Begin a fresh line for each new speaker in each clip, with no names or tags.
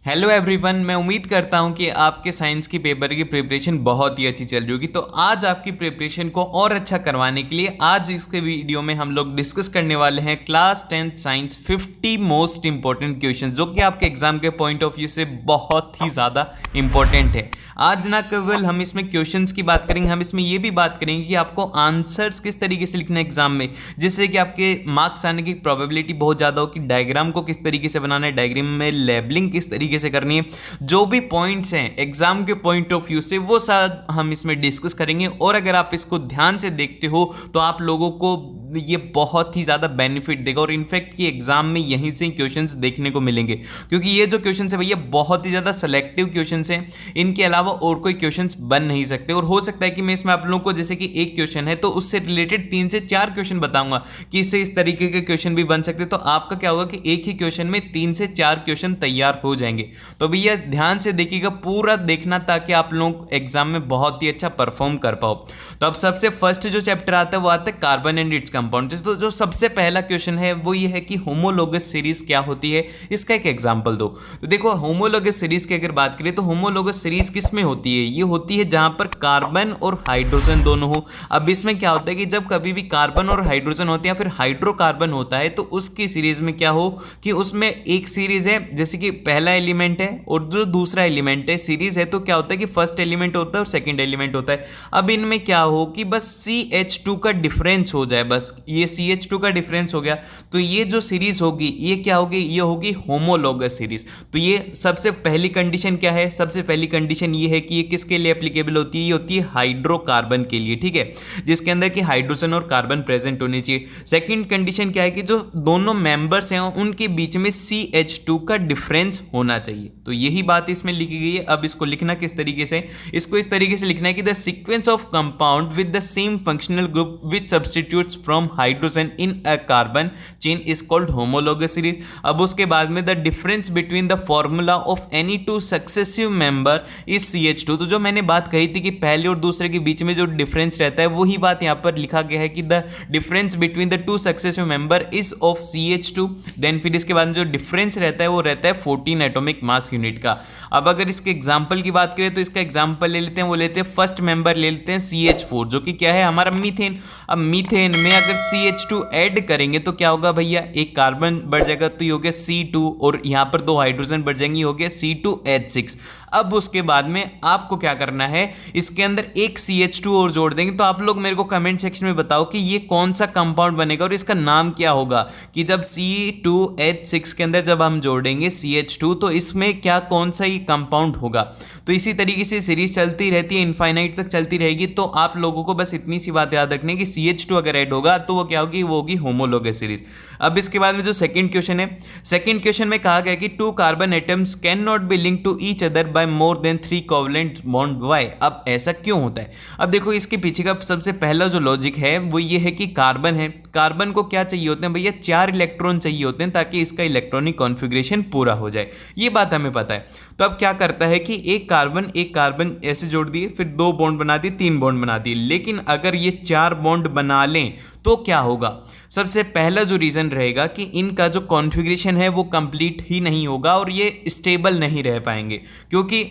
Hello everyone, मैं उम्मीद करता हूं कि आपके साइंस की पेपर की प्रिपरेशन बहुत ही अच्छी चल रही होगी। तो आज आपकी प्रिपरेशन को और अच्छा करवाने के लिए आज इसके वीडियो में हम लोग डिस्कस करने वाले हैं class 10th science 50 most important question, जो कि आपके एग्जाम के पॉइंट ऑफ व्यू से बहुत ही ज़्यादा इंपॉर्टेंट है। आज ना केवल हम इसमें क्वेश्चंस की बात करेंगे, हम इसमें ये भी बात करेंगे कि आपको आंसर्स किस तरीके से लिखना है एग्जाम में, जिससे कि आपके मार्क्स आने की प्रोबेबिलिटी बहुत ज़्यादा हो। कि डायग्राम को किस तरीके से बनाना है, डायग्राम में लेबलिंग किस तरीके से करनी है, जो भी पॉइंट्स हैं एग्जाम के पॉइंट ऑफ व्यू से वो सब हम इसमें डिस्कस करेंगे। और अगर आप इसको ध्यान से देखते हो तो आप लोगों को ये बहुत ही ज़्यादा बेनिफिट देगा। और इनफैक्ट कि एग्जाम में यहीं से क्वेश्चंस देखने को मिलेंगे, क्योंकि ये जो क्वेश्चंस है भैया बहुत ही ज़्यादा सेलेक्टिव क्वेश्चंस हैं। इनके अलावा और कोई क्वेश्चंस बन नहीं सकते। और हो सकता है कि मैं इसमें आप लोगों को, जैसे कि एक क्वेश्चन है तो उससे रिलेटेड 3 से 4 क्वेश्चन बताऊंगा कि इससे इस तरीके के क्वेश्चन भी बन सकते हैं। तो आपका क्या होगा कि एक ही क्वेश्चन में 3 से 4 क्वेश्चन तैयार हो जाएंगे। तो भैया ध्यान से देखिएगा, पूरा देखना, ताकि आप लोग एग्जाम में बहुत ही अच्छा परफॉर्म कर पाओ। तो अब सबसे फर्स्ट जो चैप्टर आता है वो आता है कार्बन एंड इट्स कंपाउंड। तो जो सबसे पहला क्वेश्चन है वो ये है कि होमोलोगस सीरीज क्या होती है, इसका एक एग्जांपल दो। तो देखो, होमोलोगस सीरीज की अगर बात करें तो होमोलोगस सीरीज किस में होती है, ये होती है जहां पर कार्बन और हाइड्रोजन दोनों हो। अब इसमें क्या होता है कि जब कभी भी कार्बन और हाइड्रोजन होते हैं या फिर हाइड्रोकार्बन होता है, तो उसकी सीरीज में क्या हो कि उसमें एक सीरीज है, जैसे कि पहला एलिमेंट है और जो दूसरा एलिमेंट है, सीरीज है, तो क्या होता है कि फर्स्ट एलिमेंट होता है और सेकंड एलिमेंट होता है। अब इनमें क्या हो कि बस CH2 का डिफरेंस हो जाए, बस ये CH2 का डिफरेंस हो गया, तो ये जो सीरीज होगी ये क्या होगी, ये होगी होमोलोगस सीरीज। तो ये सबसे पहली कंडीशन क्या है, सबसे पहली कंडीशन ये है कि ये किसके लिए एप्लीकेबल होती है, ये होती है हाइड्रोकार्बन के लिए, ठीक है, जिसके अंदर कि हाइड्रोजन और कार्बन प्रेजेंट होनी चाहिए। सेकंड कंडीशन क्या है कि जो दोनों मेंबर्स हैं उनके बीच में CH2 का डिफरेंस होना चाहिए। तो यही बात इसमें लिखी गई है। अब इसको लिखना किस तरीके से, इसको इस तरीके से लिखना है कि the sequence of compound with the same functional group which substitutes from hydrogen in a carbon chain is called homologous series. अब उसके बाद में the difference between the formula of any two successive member is CH2। तो जो मैंने बात कही थी कि पहले और दूसरे के बीच में जो डिफरेंस रहता है, वही बात यहां पर लिखा गया है कि the difference between the two successive member is of CH2। Then फिर इसके बाद जो डिफरेंस रहता है वो रहता है 14 एटॉमिक मास यूनिट का। अब अगर इसके एग्जाम्पल की बात करें तो इसका एग्जाम्पल ले लेते हैं, वो लेते हैं फर्स्ट मेंबर ले लेते हैं CH4, जो कि क्या है हमारा मीथेन। अब मीथेन में अगर CH2 ऐड करेंगे तो क्या होगा भैया, एक कार्बन बढ़ जाएगा तो ये हो गया C2, और यहाँ पर 2 हाइड्रोजन बढ़ जाएंगे, हो गया C2H6। अब उसके बाद में आपको क्या करना है, इसके अंदर एक CH2 और जोड़ देंगे। तो आप लोग मेरे को कमेंट सेक्शन में बताओ कि ये कौन सा कंपाउंड बनेगा और इसका नाम क्या होगा। कि जब C2H6 के अंदर जब हम जोड़ेंगे CH2 तो इसमें क्या कौन सा ये कंपाउंड होगा। तो इसी तरीके से सीरीज चलती रहती है, इनफाइनाइट तक चलती रहेगी। तो आप लोगों को बस इतनी सी बात याद रखनी है कि CH2 अगर ऐड होगा तो वो क्या होगी, वो होगी होमोलोगस सीरीज। अब इसके बाद में जो सेकंड क्वेश्चन है, सेकंड क्वेश्चन में कहा गया कि 2 carbon atoms can not be linked to each other by more than 3 covalent bond. Why? अब ऐसा क्यों होता है? अब देखो, इसके पीछे का सबसे पहला जो लॉजिक है वो ये है कि कार्बन है, कार्बन को क्या चाहिए होते हैं भैया, 4 इलेक्ट्रॉन चाहिए होते हैं ताकि इसका इलेक्ट्रॉनिक कॉन्फ़िगरेशन पूरा हो जाए। ये बात हमें पता है। तो अब क्या करता है कि एक कार्बन ऐसे जोड़ दिए, फिर 2 बॉन्ड बना दिए, 3 बॉन्ड बना दिए। लेकिन अगर ये 4 बॉन्ड बना लें तो क्या होगा, सबसे पहला जो रीज़न रहेगा कि इनका जो कॉन्फ़िगरेशन है वो कंप्लीट ही नहीं होगा और ये स्टेबल नहीं रह पाएंगे। क्योंकि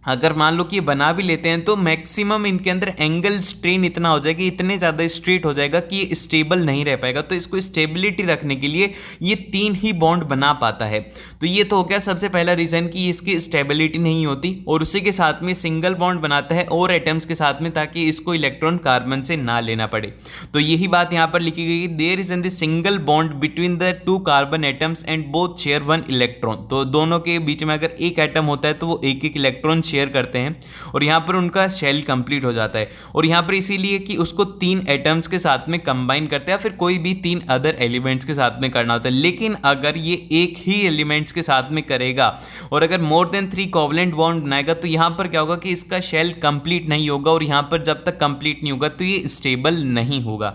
अगर मान लो कि ये बना भी लेते हैं तो मैक्सिमम इनके अंदर एंगल स्ट्रेन इतना हो जाएगा, इतने ज़्यादा स्ट्रेट हो जाएगा कि ये स्टेबल नहीं रह पाएगा। तो इसको स्टेबिलिटी रखने के लिए ये 3 ही बॉन्ड बना पाता है। तो ये तो हो गया सबसे पहला रीज़न कि इसकी स्टेबिलिटी नहीं होती, और उसी के साथ में सिंगल बॉन्ड बनाता है और एटम्स के साथ में, ताकि इसको इलेक्ट्रॉन कार्बन से ना लेना पड़े। तो यही बात यहाँ पर लिखी गई, there is in the single bond between the 2 carbon atoms and both share 1 electron. तो दोनों के बीच में अगर एक एटम होता है तो वो एक इलेक्ट्रॉन शेयर करते हैं और यहां पर उनका शेल कंप्लीट हो जाता है। और यहां पर इसीलिए कि उसको 3 एटम्स के साथ में कंबाइन करते हैं, फिर कोई भी 3 अदर एलिमेंट्स के साथ में करना होता है। लेकिन अगर ये एक ही एलिमेंट्स के साथ में करेगा और अगर मोर देन 3 कोवलेंट बॉन्ड बनाएगा तो यहां पर क्या होगा कि इसका शेल कंप्लीट नहीं होगा, और यहां पर जब तक कंप्लीट नहीं होगा तो ये स्टेबल नहीं होगा।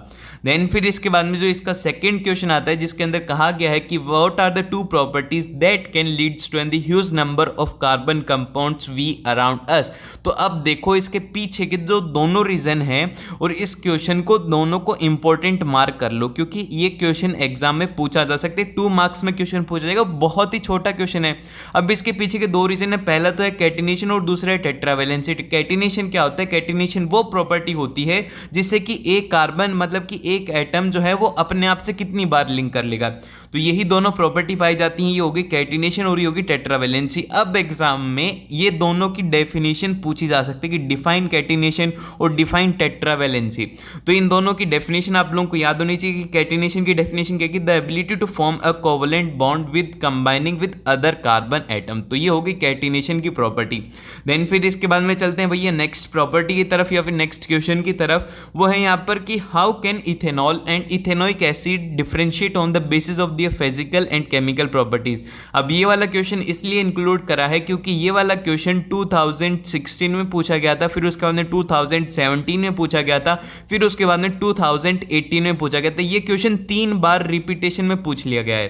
देन फिर इसके बाद में जो इसका सेकंड क्वेश्चन आता है, जिसके अंदर कहा गया है कि what are the 2 properties that can leads to an the huge number of carbon compounds we around us. तो अब देखो इसके पीछे के जो दोनों रीजन हैं और इस क्वेश्चन को दोनों को इंपॉर्टेंट मार्क कर लो, क्योंकि ये क्वेश्चन एग्जाम में पूछा जा सकते हैं, 2 मार्क्स में क्वेश्चन पूछा जाएगा, बहुत ही छोटा क्वेश्चन है। अब इसके पीछे के दो रीजन है, पहला तो है कैटिनेशन और दूसरा है टेट्रावैलेंसी। कैटिनेशन क्या होता है? कैटिनेशन वो प्रॉपर्टी होती है जिससे कि एक कार्बन मतलब कि एक एटम जो है वो अपने आप से कितनी बार लिंक कर लेगा। तो यही दोनों प्रॉपर्टी पाई जाती हैं, ये होगी कैटिनेशन और ये होगी टेट्रावैलेंसी। अब एग्जाम में ये दोनों की डेफिनेशन पूछी जा सकती है कि डिफाइन कैटिनेशन और डिफाइन टेट्रावैलेंसी। तो इन दोनों की डेफिनेशन आप लोगों को याद होनी चाहिए कि कैटिनेशन की डेफिनेशन क्या है कि the ability to form a covalent bond with combining with other carbon atom. तो ये होगी कैटिनेशन की प्रॉपर्टी। देन फिर इसके बाद में चलते हैं भैया नेक्स्ट प्रॉपर्टी की तरफ या फिर नेक्स्ट क्वेश्चन की तरफ। वो है यहाँ पर कि how can ethanol and ethanoic acid differentiate on the basis of physical and chemical properties. अब ये वाला क्वेश्चन इसलिए इंक्लूड करा है क्योंकि ये वाला क्वेश्चन 2016 में पूछा गया था, फिर उसके बाद में 2017 में पूछा गया था, फिर उसके बाद में 2018 में पूछा गया था। ये क्वेश्चन 3 बार रिपीटेशन में पूछ लिया गया है,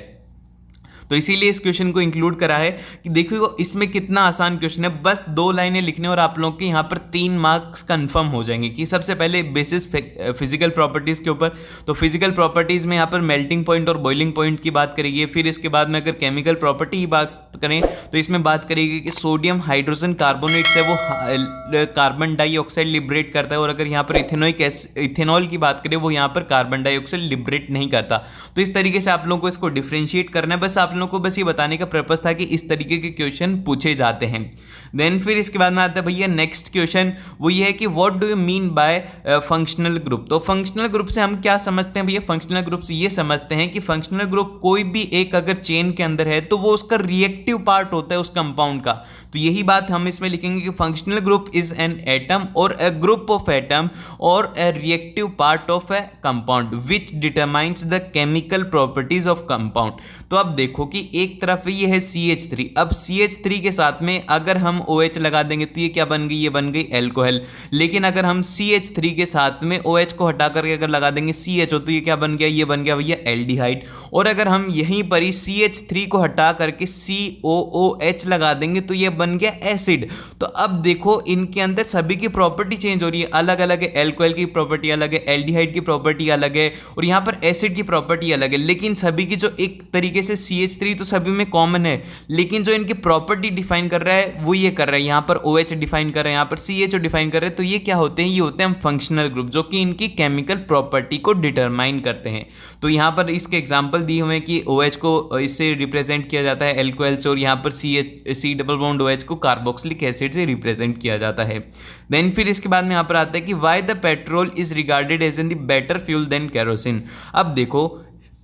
तो इसीलिए इस क्वेश्चन को इंक्लूड करा है कि देखिए इसमें कितना आसान क्वेश्चन है, बस 2 लाइनें लिखने और आप लोगों के यहाँ पर 3 मार्क्स कंफर्म हो जाएंगे। कि सबसे पहले बेसिस फिजिकल प्रॉपर्टीज़ के ऊपर, तो फिजिकल प्रॉपर्टीज़ में यहाँ पर मेल्टिंग पॉइंट और बॉइलिंग पॉइंट की बात करेगी। फिर इसके बाद में अगर केमिकल प्रॉपर्टी की बात करें तो इसमें बात करेगी कि सोडियम हाइड्रोजन कार्बोनेट से वो कार्बन डाइऑक्साइड लिबरेट करता है, और अगर यहाँ पर इथेनॉल की बात करें वो यहाँ पर कार्बन डाइऑक्साइड लिबरेट नहीं करता। तो इस तरीके से आप लोगों को इसको डिफ्रेंशिएट करना है। बस आप लोगों को बस ये बताने का पर्पस था कि इस तरीके के क्वेश्चन पूछे जाते हैं। देन फिर इसके बाद में आता है भैया नेक्स्ट क्वेश्चन, वो ये है कि what do you mean by functional group. तो फंक्शनल ग्रुप से हम क्या समझते हैं भैया? फंक्शनल ग्रुप से ये समझते हैं कि फंक्शनल ग्रुप कोई भी एक अगर चेन के अंदर है तो वो उसका रिएक्टिव पार्ट होता है उस कंपाउंड का। तो यही बात हम इसमें लिखेंगे कि functional group is an atom और अ ग्रुप ऑफ एटम और a reactive part of a compound which determines the chemical properties of compound. तो अब देखो कि एक तरफ ये है CH3, अब CH3 के साथ में अगर हम OH लगा देंगे तो ये क्या बन गई? ये बन गई एल्कोहल। लेकिन अगर हम CH3 के साथ में OH को हटा करके अगर लगा देंगे CHO तो ये क्या बन गया? ये बन गया भैया एल्डिहाइड। और अगर हम यहीं पर ही CH3 को हटा करके COOH लगा देंगे तो ये बन गया एसिड। तो अब देखो इनके अंदर सभी की प्रॉपर्टी चेंज हो रही है, अलग अलग है। एल्कोहल की प्रॉपर्टी अलग है, एल्डिहाइड की प्रॉपर्टी अलग है, और यहाँ पर एसिड की प्रॉपर्टी अलग है। लेकिन सभी की जो एक तरीके से CH3 तो सभी में कॉमन है, लेकिन जो इनकी प्रॉपर्टी डिफाइन कर रहा है वो ये कर रहा है, यहाँ पर OH डिफाइन कर रहे हैं, यहाँ पर CHO डिफाइन कर रहे हैं। तो ये क्या होते हैं? ये होते हैं फंक्शनल ग्रुप, जो कि इनकी केमिकल प्रॉपर्टी को डिटरमाइन करते हैं। तो यहाँ पर इसके एग्जांपल दिए हुए हैं कि OH को इससे रिप्रेजेंट किया जाता है एल्कोहल से, और यहाँ पर C डबल बॉन्ड OH को कार्बोक्सिलिक एसिड से रिप्रेजेंट किया जाता है। देन फिर इसके बाद में यहाँ पर आता है कि why the petrol is regarded as an the better fuel than kerosene. अब देखो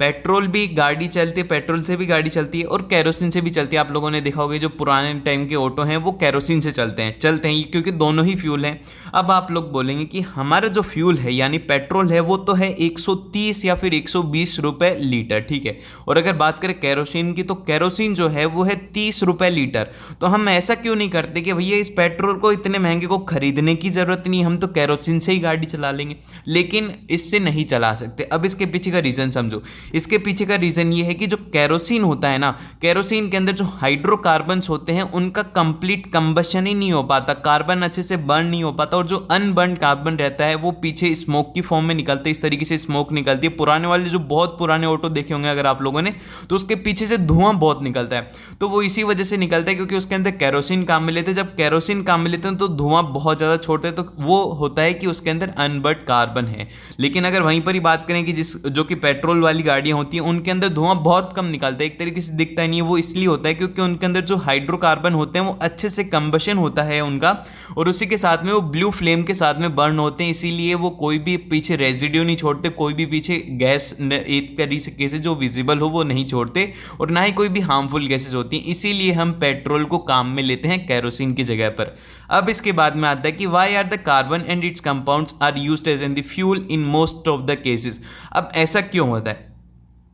पेट्रोल भी गाड़ी चलती है, पेट्रोल से भी गाड़ी चलती है और केरोसिन से भी चलती है। आप लोगों ने देखा होगा जो पुराने टाइम के ऑटो हैं वो केरोसिन से चलते हैं क्योंकि दोनों ही फ्यूल हैं। अब आप लोग बोलेंगे कि हमारा जो फ्यूल है यानी पेट्रोल है वो तो है 130 या फिर 120 रुपये लीटर, ठीक है। और अगर बात करें केरोसिन की तो केरोसिन जो है वो है 30 रुपये लीटर। तो हम ऐसा क्यों नहीं करते कि भैया इस पेट्रोल को इतने महंगे को खरीदने की ज़रूरत नहीं, हम तो केरोसिन से ही गाड़ी चला लेंगे, लेकिन इससे नहीं चला सकते। अब इसके पीछे का रीज़न समझो। इसके पीछे का रीजन ये है कि जो केरोसिन होता है ना, केरोसिन के अंदर जो हाइड्रोकार्बन्स होते हैं उनका कंप्लीट कंबशन ही नहीं हो पाता, कार्बन अच्छे से बर्न नहीं हो पाता, और जो अनबर्न कार्बन रहता है वो पीछे स्मोक की फॉर्म में निकलता है। इस तरीके से स्मोक निकलती है। पुराने वाले जो बहुत पुराने ऑटो देखे होंगे अगर आप लोगों ने, तो उसके पीछे से धुआं बहुत निकलता है। तो वो इसी वजह से निकलता है क्योंकि उसके अंदर केरोसिन काम में लेते हैं। जब केरोसिन काम में लेते हैं तो धुआं बहुत ज़्यादा छोड़ते हैं, तो वो होता है कि उसके अंदर अनबर्न कार्बन है। लेकिन अगर वहीं पर ही बात करें कि जो कि पेट्रोल वाली गाड़ियाँ होती हैं उनके अंदर धुआं बहुत कम निकलता है, एक तरीके से दिखता ही नहीं है। वो इसलिए होता है क्योंकि उनके अंदर जो हाइड्रोकार्बन होते हैं वो अच्छे से कंबशन होता है उनका, और उसी के साथ में वो ब्लू फ्लेम के साथ में बर्न होते हैं। इसीलिए वो कोई भी पीछे रेजिड्यू नहीं छोड़ते, कोई भी पीछे गैस एक तरीके से जो विजिबल हो वो नहीं छोड़ते, और ना ही कोई भी हार्मफुल गैसेज होती हैं। इसीलिए हम पेट्रोल को काम में लेते हैं केरोसिन की जगह पर। अब इसके बाद में आता है कि why are the carbon and its compounds are used as an the fuel in most of the cases. अब ऐसा क्यों होता है?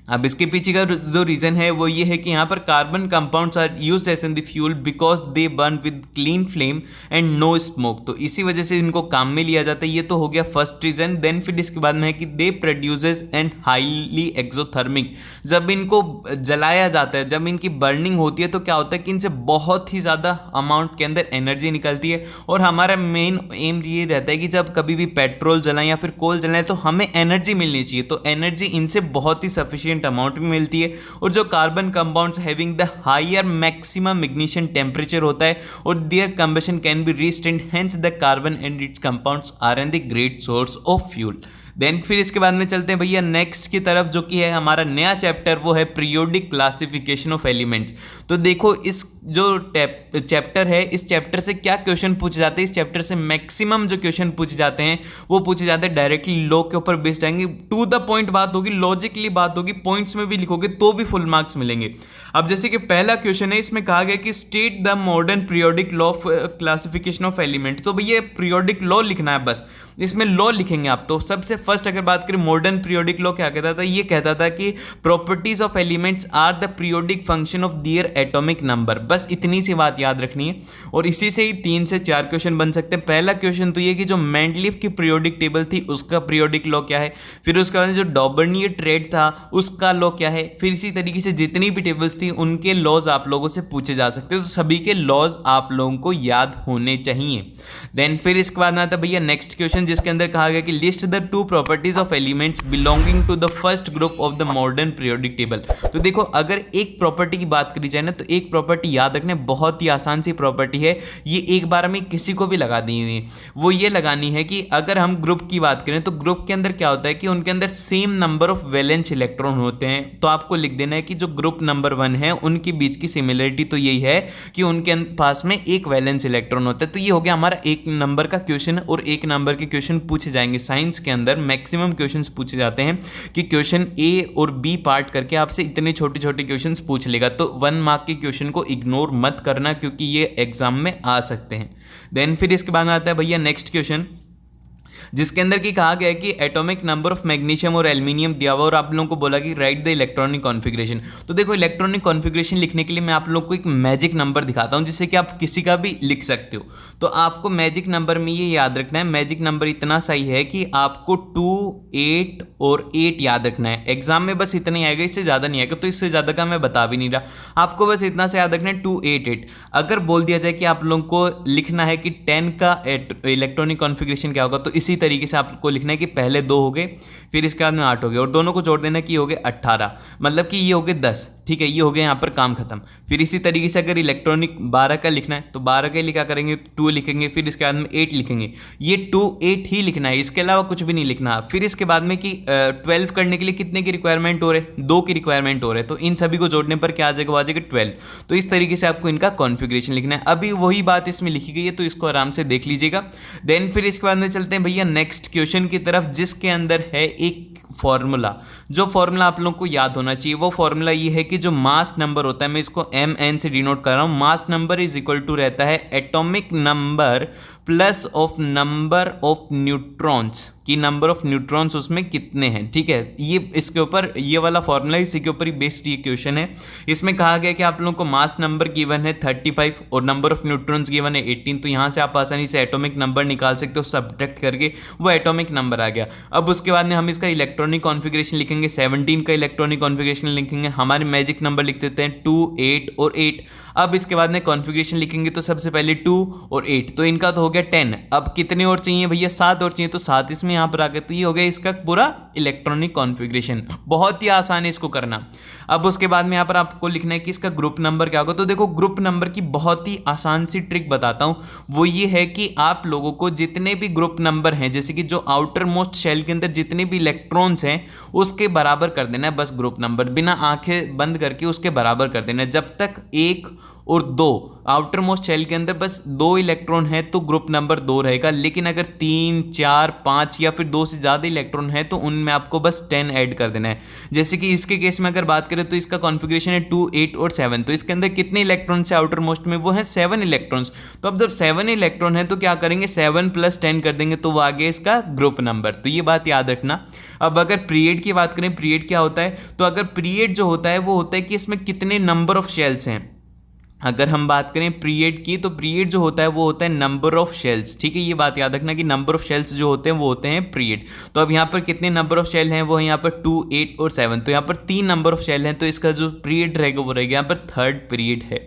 अब इसके पीछे का जो रीज़न है वो ये है कि यहाँ पर carbon compounds are used as in the fuel because they burn with clean flame and no smoke, तो इसी वजह से इनको काम में लिया जाता है। ये तो हो गया फर्स्ट रीज़न। देन फिर इसके बाद में है कि दे प्रोड्यूसेस एंड हाईली एक्सोथर्मिक, जब इनको जलाया जाता है, जब इनकी बर्निंग होती है तो क्या होता है कि इनसे बहुत ही ज़्यादा अमाउंट के अंदर एनर्जी निकलती है। और हमारा मेन एम ये रहता है कि जब कभी भी पेट्रोल जलाएं या फिर कोल जलाएं तो हमें एनर्जी मिलनी चाहिए, तो एनर्जी इनसे बहुत ही सफिशिएंट अमाउंट में मिलती है। और जो carbon compounds having the higher maximum ignition temperature होता है और their combustion can be reached and hence the carbon and its compounds are an the great source of fuel. Then फिर इसके बाद में चलते हैं भैया नेक्स्ट की तरफ, जो कि है हमारा नया चैप्टर, वो है पीरियोडिक क्लासिफिकेशन ऑफ एलिमेंट्स। तो देखो इस जो चैप्टर है, इस चैप्टर से क्या क्वेश्चन पूछे जाते हैं, इस चैप्टर से मैक्सिमम जो क्वेश्चन पूछे जाते हैं वो पूछे जाते हैं डायरेक्टली लॉ के ऊपर बेस्ड आएंगे। टू द पॉइंट बात होगी, लॉजिकली बात होगी, पॉइंट्स में भी लिखोगे तो भी फुल मार्क्स मिलेंगे। अब जैसे कि पहला क्वेश्चन है, इसमें कहा गया कि state the modern periodic law of classification of element. तो भैया पीरियोडिक लॉ लिखना है, बस इसमें लॉ लिखेंगे आप। तो सबसे फर्स्ट अगर बात करें मॉडर्न पीरियोडिक लॉ क्या कहता था, ये कहता था कि properties of elements are the periodic function of their atomic number. बस इतनी सी बात याद रखनी है और इसी से ही 3 से 4 क्वेश्चन बन सकते हैं। पहला क्वेश्चन तो ये कि जो मेंडलीफ की पीरियोडिक टेबल थी उसका पीरियोडिक लॉ क्या है, फिर उसके बाद जो डॉबर्नियर ट्रेड था उसका लॉ क्या है, फिर इसी तरीके से जितनी भी टेबल्स थी उनके लॉज आप लोगों से पूछे जा सकते हैं। तो सभी के लॉज आप लोगों को याद होने चाहिए। देन फिर इसके बाद में आता भैया नेक्स्ट क्वेश्चन, जिसके अंदर कहा गया कि list the 2 properties of elements belonging to the first group of the modern periodic table. तो देखो अगर एक प्रॉपर्टी की बात करी जाए ना, तो एक प्रॉपर्टी याद रखने, बहुत ही आसान सी प्रॉपर्टी है, ये एक बार में किसी को भी लगा दी है। वो ये लगानी है कि अगर हम ग्रुप की बात करें तो ग्रुप के अंदर क्या होता है कि उनके अंदर same number of valence electron होते हैं। तो आपको लिख देना है कि जो ग्रुप नंबर 1 है उनके बीच की सिमिलरिटी तो यही है कि उनके पास में एक वैलेंस इलेक्ट्रॉन होता है। तो ये हो गया हमारा एक नंबर का क्वेश्चन। और एक नंबर के क्वेश्चन पूछे जाएंगे साइंस के अंदर, मैक्सिमम क्वेश्चंस पूछे जाते हैं कि क्वेश्चन ए और बी पार्ट करके आपसे इतने छोटे छोटे क्वेश्चंस पूछ लेगा। तो 1 मार्क के क्वेश्चन को इग्नोर मत करना क्योंकि ये एग्जाम में आ सकते हैं। देन फिर इसके बाद आता है भैया नेक्स्ट क्वेश्चन, जिसके अंदर की कहा गया है कि एटॉमिक नंबर ऑफ मैग्नीशियम और एल्यूमिनियम दिया हुआ और आप लोगों को बोला कि राइट द इलेक्ट्रॉनिक कॉन्फ़िगरेशन। तो देखो इलेक्ट्रॉनिक कॉन्फ़िगरेशन लिखने के लिए मैं आप लोग को एक मैजिक नंबर दिखाता हूं जिससे कि आप किसी का भी लिख सकते हो। तो आपको मैजिक नंबर में ये याद रखना है, मैजिक नंबर इतना सही है कि आपको 2, 8 और 8 याद रखना है। एग्जाम में बस इतना ही आएगा, इससे ज़्यादा नहीं आएगा। तो इससे ज़्यादा का मैं बता भी नहीं रहा, आपको बस इतना से याद रखना है 2, 8, 8। अगर बोल दिया जाए कि आप लोगों को लिखना है कि 10 का इलेक्ट्रॉनिक कॉन्फ़िगरेशन क्या होगा, तो इसी तरीके से आपको लिखना है कि पहले 2 हो गए, फिर इसके बाद में 8 हो गए और दोनों को जोड़ देना कि ये हो गए 18, मतलब कि ये हो गए 10। ठीक है, ये हो गया यहाँ पर काम खत्म। फिर इसी तरीके से अगर इलेक्ट्रॉनिक 12 का लिखना है तो 12 का लिखा करेंगे, 2 लिखेंगे, फिर इसके बाद में 8 लिखेंगे। ये 2, 8 ही लिखना है, इसके अलावा कुछ भी नहीं लिखना। फिर इसके बाद में कि 12 करने के लिए कितने की रिक्वायरमेंट हो रहे, 2 की रिक्वायरमेंट हो रहे, तो इन सभी को जोड़ने पर क्या आ जाएगा, आ जाएगा 12। तो इस तरीके से आपको इनका कॉन्फ़िगरेशन लिखना है। अभी वही बात इसमें लिखी गई है तो इसको आराम से देख लीजिएगा। देन फिर इसके बाद में चलते हैं भैया नेक्स्ट क्वेश्चन की तरफ, जिसके अंदर है एक फॉर्मूला। जो फॉर्मूला आप लोगों को याद होना चाहिए वो फॉर्मूला ये है कि जो मास नंबर होता है, मैं इसको MN से डिनोट कर रहा हूँ, mass number is equal to रहता है atomic number plus of number of neutrons, कि नंबर ऑफ न्यूट्रॉन्स उसमें कितने हैं। ठीक है, ये इसके ऊपर ये वाला फॉर्मूला इसी के ऊपर ही बेस्ड ये क्वेश्चन है। इसमें कहा गया कि आप लोगों को मास नंबर गिवन है 35 और नंबर ऑफ न्यूट्रॉन्स गिवन है 18। तो यहाँ से आप आसानी से एटॉमिक नंबर निकाल सकते हो, सब्ट्रैक्ट करके वो एटॉमिक नंबर आ गया। अब उसके बाद में हम इसका इलेक्ट्रॉनिक कॉन्फ़िगरेशन लिखेंगे, 17 का इलेक्ट्रॉनिक कॉन्फ़िगरेशन लिखेंगे। हमारे मैजिक नंबर लिख देते हैं 2, 8 और 8। अब इसके बाद में कॉन्फ़िगरेशन लिखेंगे तो सबसे पहले 2 और 8, तो इनका तो हो गया 10। अब कितने और चाहिए भैया, 7 और चाहिए, तो 7 इसमें यहाँ पर आ गए। तो ये हो गया इसका पूरा इलेक्ट्रॉनिक कॉन्फ़िगरेशन। बहुत ही आसान है इसको करना। अब उसके बाद में यहाँ पर आपको लिखना है कि इसका ग्रुप नंबर क्या होगा। तो देखो ग्रुप नंबर की बहुत ही आसान सी ट्रिक बताता हूँ, वो ये है कि आप लोगों को जितने भी ग्रुप नंबर हैं, जैसे कि जो आउटर मोस्ट शेल के अंदर जितने भी इलेक्ट्रॉन्स हैं उसके बराबर कर देना है। बस ग्रुप नंबर बिना आंखें बंद करके उसके बराबर कर देना है। जब तक 1 और 2 आउटर मोस्ट शेल के अंदर बस 2 इलेक्ट्रॉन है तो ग्रुप नंबर 2 रहेगा, लेकिन अगर 3, 4, 5 या फिर 2 से ज़्यादा इलेक्ट्रॉन है तो उनमें आपको बस 10 ऐड कर देना है। जैसे कि इसके केस में अगर बात करें तो इसका कॉन्फ़िगरेशन है 2, 8 और 7, तो इसके अंदर कितने इलेक्ट्रॉन है आउटर मोस्ट में, वो है 7 इलेक्ट्रॉन्स। तो अब जब 7 इलेक्ट्रॉन है तो क्या करेंगे, 7 + 10 कर देंगे तो वो आ गया इसका ग्रुप नंबर। तो ये बात याद रखना। अब अगर पीरियड की बात करें, पीरियड क्या होता है, तो अगर पीरियड जो होता है वो होता है कि इसमें कितने नंबर ऑफ शेल्स हैं। अगर हम बात करें पीरियड की, तो पीरियड जो होता है वो होता है नंबर ऑफ शेल्स, ठीक है। ये बात याद रखना कि नंबर ऑफ शेल्स जो होते हैं वो होते हैं पीरियड। तो अब यहाँ पर कितने नंबर ऑफ शेल हैं, वो है यहाँ पर 2, 8 और 7। तो यहाँ पर 3 नंबर ऑफ शेल हैं, तो इसका जो पीरियड रहेगा वो रहेगा यहाँ पर 3rd पीरियड है।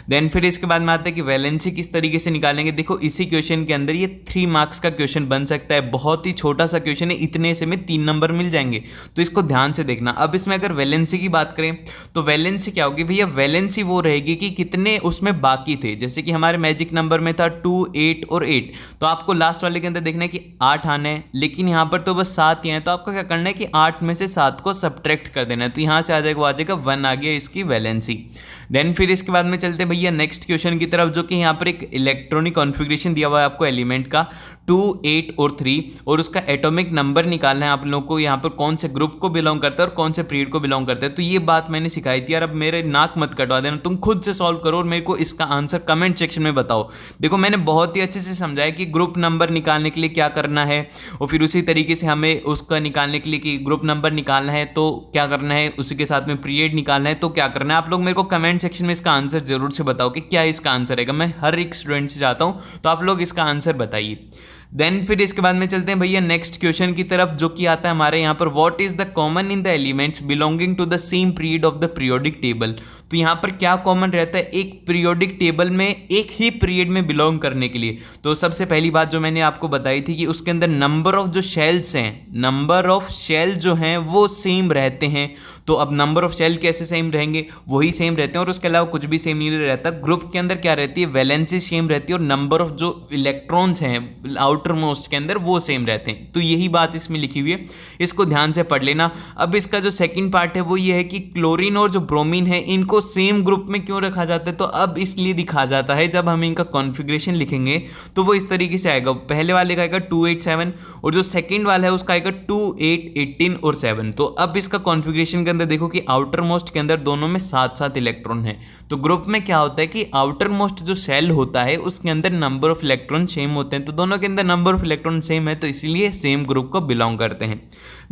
देन फिर इसके बाद में आता है कि वैलेंसी किस तरीके से निकालेंगे। देखो इसी क्वेश्चन के अंदर ये 3 मार्क्स का क्वेश्चन बन सकता है, बहुत ही छोटा सा क्वेश्चन है, इतने से में 3 नंबर मिल जाएंगे, तो इसको ध्यान से देखना। अब इसमें अगर वैलेंसी की बात करें तो वैलेंसी क्या होगी भैया, वैलेंसी वो रहेगी कि कितने उसमें बाकी थे। जैसे कि हमारे मैजिक नंबर में था 2, 8 और 8, तो आपको लास्ट वाले के अंदर देखना है कि 8 आने हैं, लेकिन यहाँ पर तो बस 7 ही हैं, तो आपको क्या करना है कि 8 में से 7 को सब्ट्रैक्ट कर देना है, तो यहाँ से आ जाएगा, वो आ जाएगा 1 आ गया इसकी वैलेंसी। देन फिर इसके बाद में चलते हैं भैया नेक्स्ट क्वेश्चन की तरफ, जो कि यहाँ पर एक इलेक्ट्रॉनिक कॉन्फ़िगरेशन दिया हुआ है आपको एलिमेंट का 2, 8 और 3, और उसका एटॉमिक नंबर निकालना है आप लोगों को, यहाँ पर कौन से ग्रुप को बिलोंग करता है और कौन से पीरियड को बिलोंग करता है। तो ये बात मैंने सिखाई थी यार, अब मेरे नाक मत कटवा देना, तुम खुद से सॉल्व करो और मेरे को इसका आंसर कमेंट सेक्शन में बताओ। देखो मैंने बहुत ही अच्छे से समझाया कि ग्रुप नंबर निकालने के लिए क्या करना है, और फिर उसी तरीके से हमें उसका निकालने के लिए कि ग्रुप नंबर निकालना है तो क्या करना है, उसी के साथ में पीरियड निकालना है तो क्या करना है। आप लोग मेरे को कमेंट सेक्शन में इसका आंसर जरूर से बताओ कि क्या इसका आंसर रहेगा। मैं हर एक स्टूडेंट से चाहता हूँ, तो आप लोग इसका आंसर बताइए। देन फिर इसके बाद में चलते हैं भैया नेक्स्ट क्वेश्चन की तरफ, जो कि आता है हमारे यहाँ पर, what is the common in the elements belonging to the same period of the periodic table. तो यहाँ पर क्या कॉमन रहता है एक पीरियोडिक टेबल में एक ही पीरियड में बिलोंग करने के लिए। तो सबसे पहली बात जो मैंने आपको बताई थी कि उसके अंदर नंबर ऑफ जो शेल्स हैं, नंबर ऑफ शेल जो हैं वो सेम रहते हैं। तो अब नंबर ऑफ शेल कैसे सेम रहेंगे, वही सेम रहते हैं, और उसके अलावा कुछ भी सेम नहीं रहता। ग्रुप के अंदर क्या रहती है, वैलेंसी सेम रहती है, और नंबर ऑफ जो इलेक्ट्रॉन्स हैं आउटर मोस्ट के अंदर वो सेम रहते हैं। तो यही बात इसमें लिखी हुई है, इसको ध्यान से पढ़ लेना। अब इसका जो सेकंड पार्ट है वो ये है कि क्लोरीन और जो ब्रोमीन है इनको सेम ग्रुप में क्यों रखा जाता है। तो अब इसलिए लिखा जाता है, जब हम इनका कॉन्फ़िगरेशन लिखेंगे तो वो इस तरीके से आएगा, पहले वाले का आएगा 2, 8, 7, और जो सेकंड वाला है उसका आएगा 2, 8, 18 और 7। तो अब इसका कॉन्फ़िगरेशन के अंदर देखो कि आउटर मोस्ट के अंदर दोनों में 7-7 इलेक्ट्रॉन है। तो ग्रुप में क्या होता है कि आउटर मोस्ट जो शेल होता है उसके अंदर नंबर ऑफ इलेक्ट्रॉन सेम होते हैं, तो दोनों के अंदर नंबर ऑफ इलेक्ट्रॉन सेम है, तो इसीलिए सेम ग्रुप को बिलोंग करते हैं।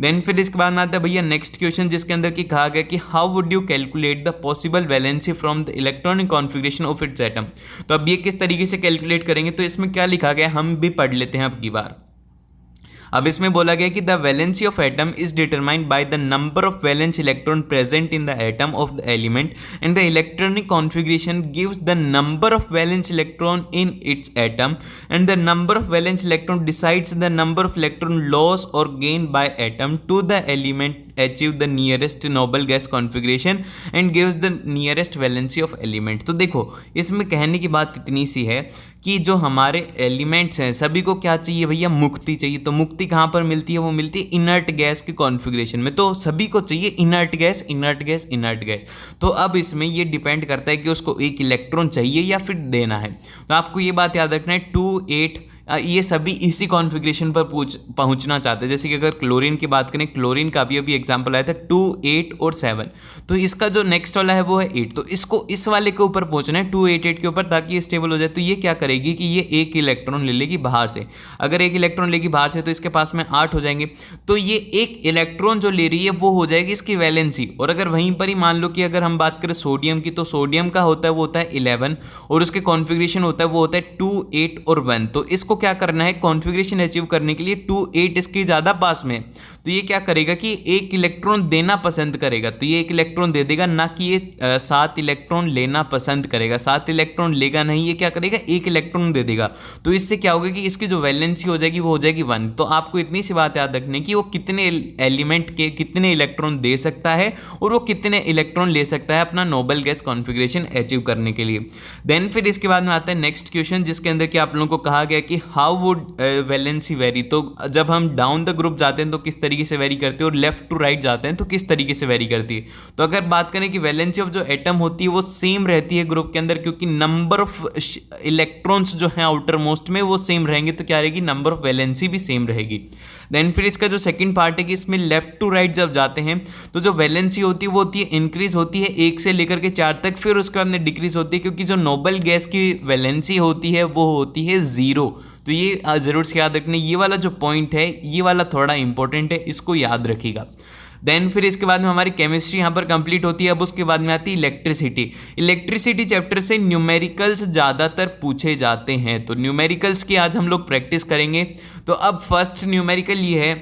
देन फिर इसके बाद में आता है भैया नेक्स्ट क्वेश्चन, जिसके अंदर की कहा गया कि how would you calculate the possible valency from the electronic configuration of its atom. तो अब ये किस तरीके से कैलकुलेट करेंगे, तो इसमें क्या लिखा गया हम भी पढ़ लेते हैं अब की बार। अब इसमें बोला गया कि the valency of atom is determined by the number of valence electron present in the atom of the element and the electronic configuration gives the number of valence electron in its atom and the number of valence electron decides the number of electron loss और gain by atom to the element achieve the nearest noble gas configuration and gives the nearest valency of element। तो देखो इसमें कहने की बात इतनी सी है कि जो हमारे एलिमेंट्स हैं सभी को क्या चाहिए भैया, मुक्ति चाहिए। तो मुक्ति कहाँ पर मिलती है, वो मिलती है इनर्ट गैस के कॉन्फ़िगरेशन में। तो सभी को चाहिए inert gas, inert gas, inert gas. तो अब इसमें ये डिपेंड करता है कि उसको एक इलेक्ट्रॉन चाहिए या फिर देना है। तो आपको ये बात याद रखना है 2, 8 ये सभी इसी कॉन्फ़िगरेशन पर पहुंचना चाहते हैं। जैसे कि अगर क्लोरीन की बात करें, क्लोरीन का भी अभी एग्जांपल आया था 2, 8 और 7, तो इसका जो नेक्स्ट वाला है वो है 8, तो इसको इस वाले के ऊपर पहुंचना है 2, 8, 8 के ऊपर, ताकि ये स्टेबल हो जाए। तो ये क्या करेगी कि ये एक इलेक्ट्रॉन ले लेगी बाहर से। अगर एक इलेक्ट्रॉन लेगी बाहर से तो इसके पास में 8 हो जाएंगे। तो ये एक इलेक्ट्रॉन जो ले रही है वो हो जाएगी इसकी वैलेंसी। और अगर वहीं पर ही मान लो कि अगर हम बात करें सोडियम की, तो सोडियम का होता है वो होता है 11, और उसके कॉन्फ़िगरेशन होता है वो होता है 2, 8 और 1। तो इसको क्या करना है, कॉन्फ़िगरेशन अचीव करने के लिए 2, 8 इसके ज़्यादा पास में, तो ये क्या करेगा कि एक इलेक्ट्रॉन देना पसंद करेगा। तो ये एक इलेक्ट्रॉन दे देगा, ना कि ये 7 इलेक्ट्रॉन लेना पसंद करेगा। 7 इलेक्ट्रॉन लेगा नहीं, ये क्या करेगा, एक इलेक्ट्रॉन दे देगा। तो इससे क्या होगा कि इसकी जो वैलेंसी हो जाएगी वो हो जाएगी 1। तो आपको इतनी सी बात याद रखनी कि वो कितने एलिमेंट के कितने इलेक्ट्रॉन दे सकता है और वो कितने इलेक्ट्रॉन ले सकता है अपना नोबल गैस कॉन्फ़िगरेशन अचीव करने के लिए। देन फिर इसके बाद में आता है नेक्स्ट क्वेश्चन, जिसके अंदर कि आप लोगों को कहा गया कि हाउ वुड वैलेंसी वेरी, तो जब हम डाउन द ग्रुप जाते हैं तो किस तरीके से वेरी करती है और लेफ्ट टू राइट जाते हैं तो किस तरीके से वेरी करती है। तो अगर बात करें कि वैलेंसी ऑफ जो एटम होती है वो सेम रहती है ग्रुप के अंदर, क्योंकि नंबर ऑफ इलेक्ट्रॉन्स जो है आउटर मोस्ट में वो सेम रहेंगे, तो क्या रहेगी, नंबर ऑफ वैलेंसी भी सेम रहेगी। देन फिर इसका जो सेकंड पार्ट है कि इसमें लेफ्ट टू राइट जब जाते हैं तो जो वैलेंसी होती है वो होती है इंक्रीज होती है 1 से लेकर के 4 तक, फिर उसके बाद में डिक्रीज होती है, क्योंकि जो नोबल गैस की वैलेंसी होती है वो होती है 0। तो ये ज़रूर से याद रखना, ये वाला जो पॉइंट है ये वाला थोड़ा इंपॉर्टेंट है, इसको याद रखिएगा। देन फिर इसके बाद में हमारी केमिस्ट्री यहाँ पर कंप्लीट होती है। अब उसके बाद में आती है इलेक्ट्रिसिटी। इलेक्ट्रिसिटी चैप्टर से न्यूमेरिकल्स ज़्यादातर पूछे जाते हैं, तो न्यूमेरिकल्स की आज हम लोग प्रैक्टिस करेंगे। तो अब फर्स्ट न्यूमेरिकल ये है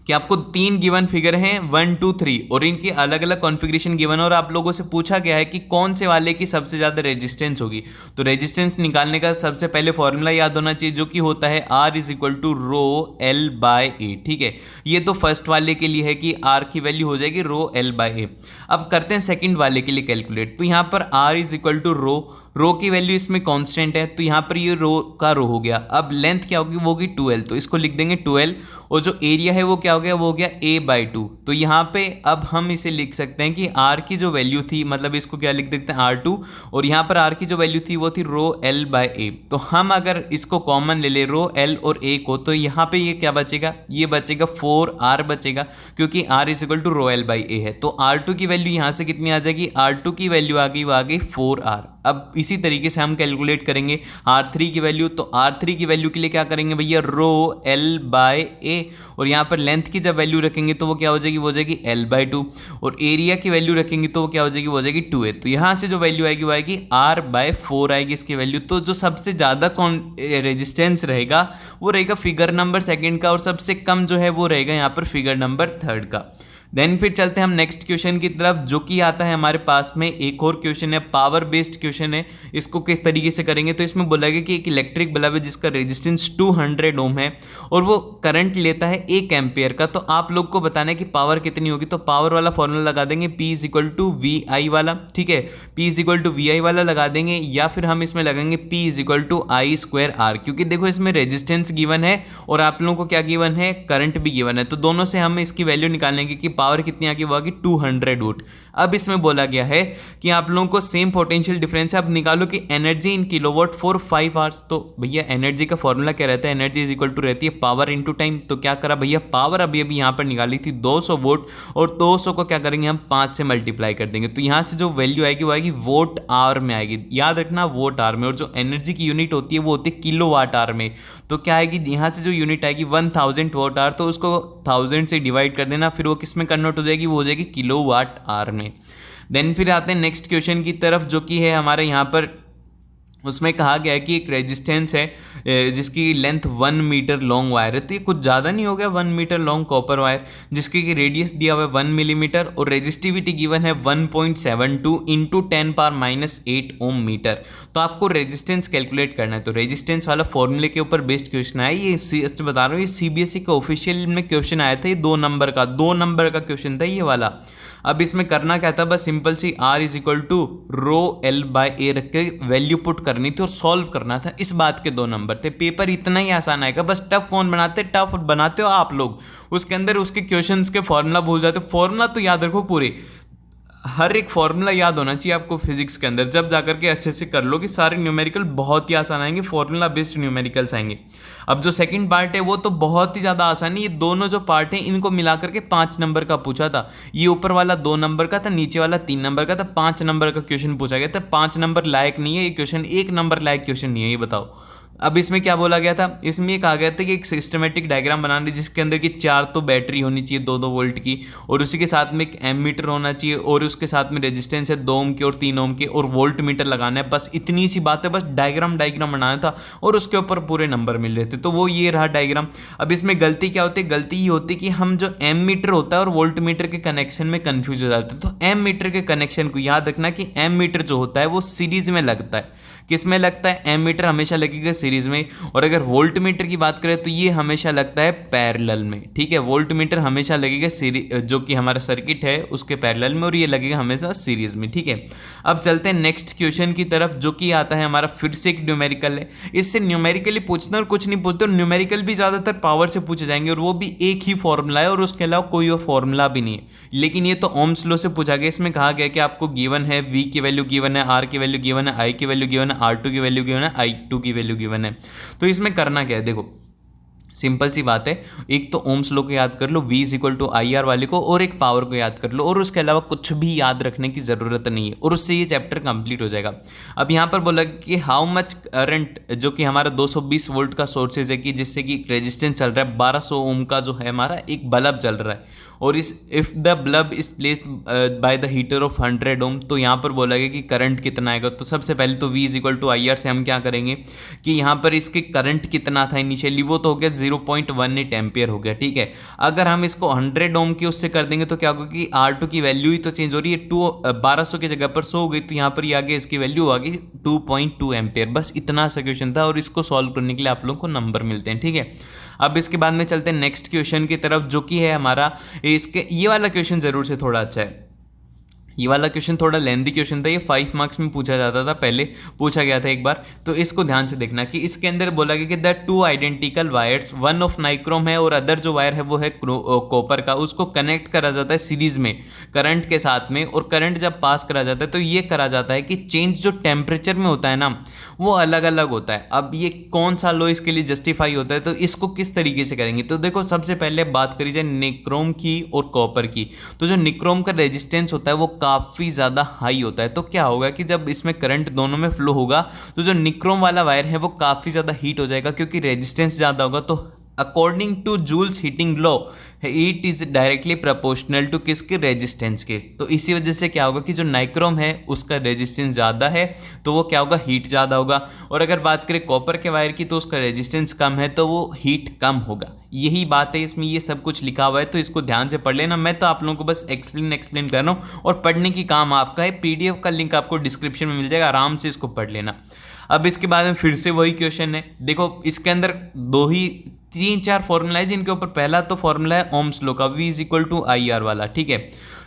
कि आपको 3 गिवन फिगर हैं 1 2 3 और इनकी अलग अलग कॉन्फ़िगरेशन गिवन है और आप लोगों से पूछा गया है कि कौन से वाले की सबसे ज़्यादा रेजिस्टेंस होगी। तो रेजिस्टेंस निकालने का सबसे पहले फॉर्मूला याद होना चाहिए, जो कि होता है R is equal to rho L by A. ठीक है, ये तो फर्स्ट वाले के लिए है कि R की वैल्यू हो जाएगी रो एल बाय ए। अब करते हैं सेकंड वाले के लिए कैलकुलेट। तो यहाँ पर R इज इक्वल टू रो की वैल्यू इसमें कांस्टेंट है, तो यहाँ पर ये रो का रो हो गया। अब लेंथ क्या होगी, वो होगी 12, तो इसको लिख देंगे 12, और जो एरिया है वो क्या हो गया, वो हो गया a/2। तो यहाँ पे अब हम इसे लिख सकते हैं कि r की जो वैल्यू थी, मतलब इसको क्या लिख देते हैं r2, और यहाँ पर r की जो वैल्यू थी वो थी रो l बाय ए। तो हम अगर इसको कॉमन ले ले रो l और a को, तो यहाँ पे ये क्या बचेगा, ये बचेगा 4r बचेगा, क्योंकि r is equal to rho l by A है। तो r2 की वैल्यू यहाँ से कितनी आ जाएगी, r2 की वैल्यू आ गई, वो आ गई 4r। अब इसी तरीके से हम कैलकुलेट करेंगे R3 की वैल्यू। तो R3 की वैल्यू के लिए क्या करेंगे भैया, रो L बाय ए, और यहाँ पर लेंथ की जब वैल्यू रखेंगे तो वो क्या हो जाएगी, वो हो जाएगी L/2, और एरिया की वैल्यू रखेंगे तो वो क्या हो जाएगी, वो हो जाएगी 2a। तो यहाँ से जो वैल्यू आएगी वो आएगी R/4 आएगी इसकी वैल्यू। तो जो सबसे ज़्यादा रेजिस्टेंस रहेगा वो रहेगा फिगर नंबर सेकेंड का, और सबसे कम जो है वो रहेगा यहाँ पर फिगर नंबर थर्ड का। देन फिर चलते हैं हम नेक्स्ट क्वेश्चन की तरफ, जो कि आता है हमारे पास में एक और क्वेश्चन है, पावर बेस्ड क्वेश्चन है। इसको किस तरीके से करेंगे, तो इसमें बोला गया कि एक इलेक्ट्रिक बल्ब है जिसका रेजिस्टेंस 200 ओम है और वो करंट लेता है 1 एम्पियर का। तो आप लोग को बताना है कि पावर कितनी होगी। तो पावर वाला फॉर्मूला लगा देंगे P is equal to V I वाला। ठीक है, P is equal to V I वाला लगा देंगे, या फिर हम इसमें लगाएंगे P is equal to I square R, क्योंकि देखो इसमें रेजिस्टेंस गिवन है और आप लोगों को क्या गिवन है, करंट भी गिवन है। तो दोनों से हम इसकी वैल्यू निकालेंगे कि पावर कितनी आ गई, वो आ गई 200 वोल्ट। अब इसमें बोला गया है कि आप लोगों को सेम पोटेंशियल डिफरेंस है, अब निकालो कि energy in kilowatt for 5 hours. तो भैया एनर्जी का फॉर्मूला क्या रहता है, एनर्जी इज इक्वल टू रहती है पावर इनटू टाइम। तो क्या करा भैया, पावर अभी अभी यहाँ पर निकाली थी 200 वोट, और 200 को क्या करेंगे हम 5 से मल्टीप्लाई कर देंगे। तो यहाँ से जो वैल्यू आएगी वो आएगी वोट आवर में आएगी, याद रखना वोट आवर में। और जो एनर्जी की यूनिट होती है वो होती है किलो वाट आवर में। तो क्या आएगी, यहाँ से जो यूनिट आएगी 1000 वोट आवर, तो उसको 1000 से डिवाइड कर देना, फिर वो किस में कन्वर्ट हो जाएगी, वो हो जाएगी किलो वाट आवर में। देन फिर आते हैं नेक्स्ट क्वेश्चन की तरफ, जो कि है हमारे यहाँ पर, उसमें कहा गया है कि एक रेजिस्टेंस है जिसकी लेंथ 1 मीटर लॉन्ग वायर है। तो ये कुछ ज़्यादा नहीं हो गया, 1 मीटर लॉन्ग कॉपर वायर जिसकी रेडियस दिया हुआ है 1 मिलीमीटर और रेजिस्टिविटी गिवन है 1.72 इंटू 10⁻⁸ ओम मीटर। तो आपको रेजिस्टेंस कैलकुलेट करना है। तो रेजिस्टेंस वाला फॉर्मूले के ऊपर बेस्ड क्वेश्चन है ये, बता रहा हूँ ये CBSE का ऑफिशियल में क्वेश्चन आया था, ये 2 नंबर का क्वेश्चन था ये वाला। अब इसमें करना क्या था, बस सिंपल सी R is equal to rho L by A रख के वैल्यू पुट करनी थी और सॉल्व करना था। इस बात के 2 नंबर थे। पेपर इतना ही आसान आएगा, बस टफ कौन बनाते, टफ बनाते हो आप लोग, उसके अंदर उसके क्वेश्चंस के फॉर्मूला भूल जाते हो। फॉर्मूला तो याद रखो पूरे, हर एक फॉर्मूला याद होना चाहिए आपको फिजिक्स के अंदर, जब जाकर के अच्छे से कर लो कि सारे न्यूमेरिकल बहुत ही आसान आएंगे, फॉर्मूला बेस्ड न्यूमेरिकल्स आएंगे। अब जो सेकंड पार्ट है वो तो बहुत ही ज़्यादा आसान है। ये दोनों जो पार्ट हैं इनको मिला करके 5 नंबर का पूछा था। ये ऊपर वाला 2 नंबर का था, नीचे वाला 3 नंबर का था, 5 नंबर का क्वेश्चन पूछा गया था। 5 नंबर लायक नहीं है ये क्वेश्चन, 1 नंबर लायक क्वेश्चन नहीं है, ये बताओ। अब इसमें क्या बोला गया था, इसमें ये कहा गया था कि एक सिस्टमेटिक डायग्राम बनानी जिसके अंदर की 4 तो बैटरी होनी चाहिए 2-2 वोल्ट की, और उसी के साथ में एक एमीटर होना चाहिए, और उसके साथ में रेजिस्टेंस है 2 ओम के और 3 ओम के, और वोल्ट मीटर लगाना है। बस इतनी सी बात है, बस डायग्राम बनाना था और उसके ऊपर पूरे नंबर मिल रहे थे। तो वो ये रहा डायग्राम। अब इसमें गलती क्या होती है, गलती ये होती है कि हम जो एम मीटर होता है और वोल्ट मीटर के कनेक्शन में कन्फ्यूज हो जाते हैं। तो एम मीटर के कनेक्शन को याद रखना कि एम मीटर जो होता है वो सीरीज में लगता है। किस में लगता है, एम मीटर हमेशा लगेगा सीरीज सीरीज में। और अगर वोल्ट मीटर की बात करें तो ये हमेशा लगता है पैरेलल में, ठीक है। वोल्ट मीटर हमेशा लगेगा जो कि हमारा सर्किट है उसके पैरेलल में, और ये लगेगा हमेशा सीरीज में, ठीक है। अब चलते हैं नेक्स्ट क्वेश्चन की तरफ, जो कि आता है हमारा फिर से एक न्यूमेरिकल है। इससे न्यूमेरिकली पूछना और कुछ नहीं पूछते, और न्यूमेरिकल भी ज़्यादातर पावर से पूछे जाएंगे, और वो भी एक ही फॉर्मूला है और उसके अलावा कोई और फॉर्मूला भी नहीं है। लेकिन ये तो ओम्स लॉ से पूछा गया। इसमें कहा गया कि आपको गिवन है, V की वैल्यू गिवन है, R की वैल्यू गिवन है, I की वैल्यू गिवन है, R2 की वैल्यू गिवन है, I2 की वैल्यू गिवन है। तो इसमें करना क्या है, देखो सिंपल सी बात है, एक तो ओम्स लॉ को याद कर लो, V is equal to I R वाले को, और एक पावर को याद कर लो, और उसके अलावा कुछ भी याद रखने की ज़रूरत नहीं है, और उससे ये चैप्टर कंप्लीट हो जाएगा। अब यहाँ पर बोला कि हाउ मच करंट, जो कि हमारा 220 वोल्ट का सोर्सेज है, कि जिससे कि रेजिस्टेंस चल रहा है 1200 ओम का, जो है हमारा एक बल्ब जल रहा है, और इस if the bulb is placed by the heater of 100 ओम, तो यहाँ पर बोला गया कि करंट कितना आएगा। तो सबसे पहले तो V is equal to I R से हम क्या करेंगे कि यहाँ पर इसके करंट कितना था इनिशियली, वो तो हो गया 0.18 एम्पियर हो गया, ठीक है। अगर हम इसको 100 ओम की उससे कर देंगे तो क्या होगा कि R2 की वैल्यू ही तो चेंज हो रही है, 1200 की जगह पर 100 हो गई, तो यहाँ पर ये आगे इसकी वैल्यू आ गई 2.2 एम्पियर। बस इतना सा क्वेश्चन था, और इसको सॉल्व करने के लिए आप लोगों को नंबर मिलते हैं, ठीक है। अब इसके बाद में चलते हैं नेक्स्ट क्वेश्चन की तरफ, जो कि है हमारा इसके, ये वाला क्वेश्चन जरूर से थोड़ा अच्छा है। ये वाला क्वेश्चन थोड़ा लेंथी क्वेश्चन था, ये 5 मार्क्स में पूछा जाता था, पहले पूछा गया था एक बार, तो इसको ध्यान से देखना कि इसके अंदर बोला गया कि the two identical wires, one of nichrome है और अदर जो वायर है वो है कॉपर का, उसको कनेक्ट करा जाता है सीरीज में करंट के साथ में, और करंट जब पास करा जाता है तो ये करा जाता है कि चेंज जो टेम्परेचर में होता है ना, वो अलग अलग होता है। अब ये कौन सा लॉ इसके लिए जस्टिफाई होता है, तो इसको किस तरीके से करेंगे, तो देखो सबसे पहले बात करी जाए निक्रोम की और कॉपर की, तो जो निक्रोम का रेजिस्टेंस होता है वो काफ़ी ज़्यादा हाई होता है। तो क्या होगा कि जब इसमें करंट दोनों में फ्लो होगा तो जो निक्रोम वाला वायर है वो काफ़ी ज़्यादा हीट हो जाएगा, क्योंकि रेजिस्टेंस ज़्यादा होगा। तो according to Joule's heating law, heat is directly proportional to किसके, रेजिस्टेंस के। तो इसी वजह से क्या होगा कि जो नाइक्रोम है उसका रेजिस्टेंस ज़्यादा है, तो वो क्या होगा, हीट ज़्यादा होगा। और अगर बात करें कॉपर के वायर की, तो उसका रेजिस्टेंस कम है, तो वो हीट कम होगा। यही बात है, इसमें ये सब कुछ लिखा हुआ है, तो इसको ध्यान से पढ़ लेना। मैं तो आप लोगों को बस एक्सप्लेन कर रहा हूँ, और पढ़ने की काम आपका है। PDF का लिंक आपको डिस्क्रिप्शन में मिल जाएगा, आराम से इसको पढ़ लेना। अब इसके बाद में फिर से वही क्वेश्चन है, देखो इसके अंदर 3-4 फॉर्मूला है, जिनके ऊपर पहला तो फॉर्मूला है ओम्स लॉ का, V is equal to I R वाला, ठीक है।